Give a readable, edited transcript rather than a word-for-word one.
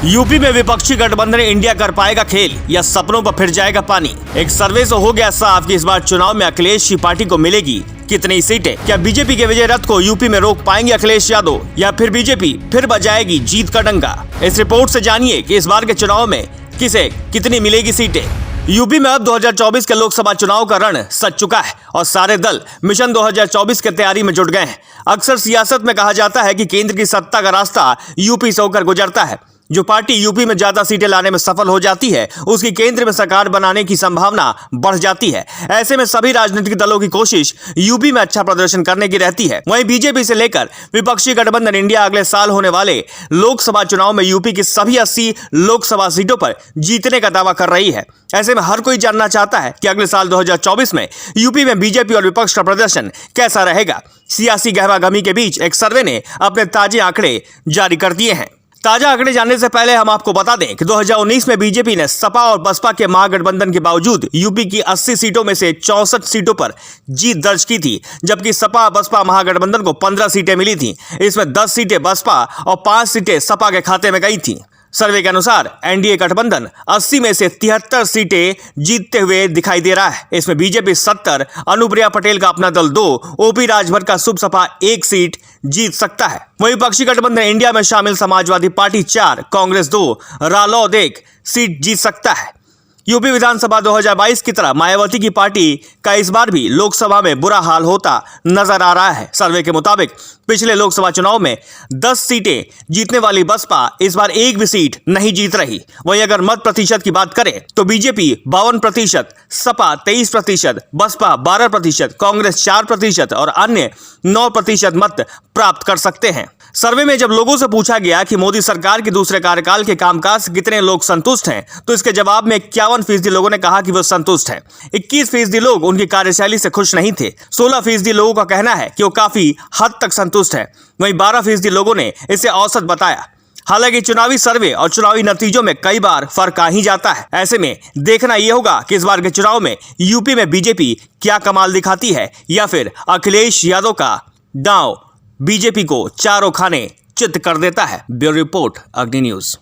UP में विपक्षी गठबंधन इंडिया कर पाएगा खेल या सपनों पर फिर जाएगा पानी। एक सर्वे से हो गया साफ कि इस बार चुनाव में अखिलेश की पार्टी को मिलेगी कितनी सीटें। क्या बीजेपी के विजय रथ को यूपी में रोक पाएंगे अखिलेश यादव या फिर बीजेपी फिर बजाएगी जीत का डंका। इस रिपोर्ट से जानिए कि इस बार के चुनाव में किसे कितनी मिलेगी सीटें। यूपी में अब 2024 के लोकसभा चुनाव का रण सज चुका है और सारे दल मिशन 2024 की तैयारी में जुट गए हैं। अक्सर सियासत में कहा जाता है कि केंद्र की सत्ता का रास्ता यूपी से होकर गुजरता है। जो पार्टी यूपी में ज्यादा सीटें लाने में सफल हो जाती है उसकी केंद्र में सरकार बनाने की संभावना बढ़ जाती है। ऐसे में सभी राजनीतिक दलों की कोशिश यूपी में अच्छा प्रदर्शन करने की रहती है। वहीं बीजेपी से लेकर विपक्षी गठबंधन इंडिया अगले साल होने वाले लोकसभा चुनाव में यूपी की सभी 80 लोकसभा सीटों पर जीतने का दावा कर रही है। ऐसे में हर कोई जानना चाहता है कि अगले साल 2024 में यूपी में बीजेपी और विपक्ष का प्रदर्शन कैसा रहेगा। सियासी गहमागहमी के बीच एक सर्वे ने अपने ताजे आंकड़े जारी कर दिए हैं। ताजा आंकड़े जानने से पहले हम आपको बता दें कि 2019 में बीजेपी ने सपा और बसपा के महागठबंधन के बावजूद यूपी की 80 सीटों में से 64 सीटों पर जीत दर्ज की थी, जबकि सपा बसपा महागठबंधन को 15 सीटें मिली थीं। इसमें 10 सीटें बसपा और 5 सीटें सपा के खाते में गई थीं। सर्वे के अनुसार एनडीए गठबंधन 80 में से 73 सीटें जीतते हुए दिखाई दे रहा है। इसमें बीजेपी 70, अनुप्रिया पटेल का अपना दल 2, ओपी राजभर का शुभ सपा 1 सीट जीत सकता है। वहीं विपक्षी गठबंधन इंडिया में शामिल समाजवादी पार्टी 4, कांग्रेस 2, रालोद 1 सीट जीत सकता है। यूपी विधानसभा 2022 की तरह मायावती की पार्टी का इस बार भी लोकसभा में बुरा हाल होता नजर आ रहा है। सर्वे के मुताबिक पिछले लोकसभा चुनाव में 10 सीटें जीतने वाली बसपा इस बार एक भी सीट नहीं जीत रही। वहीं अगर मत प्रतिशत की बात करें तो बीजेपी 52%, सपा 23%, बसपा 12%, कांग्रेस 4% और अन्य 9% मत प्राप्त कर सकते हैं। सर्वे में जब लोगों से पूछा गया कि मोदी सरकार के दूसरे कार्यकाल के कामकाज से कितने लोग संतुष्ट हैं, तो इसके जवाब में 51% लोगों ने कहा कि वो संतुष्ट हैं। 21% लोग उनकी कार्यशैली से खुश नहीं थे। 16% लोगों का कहना है कि वो काफी हद तक संतुष्ट है। वहीं 12% लोगों ने इसे औसत बताया। हालांकि चुनावी सर्वे और चुनावी नतीजों में कई बार फर्क आ ही जाता है। ऐसे में देखना यह होगा कि इस बार के चुनाव में यूपी में बीजेपी क्या कमाल दिखाती है या फिर अखिलेश यादव का दांव बीजेपी को चारों खाने चित कर देता है। ब्यूरो रिपोर्ट, अग्नि न्यूज।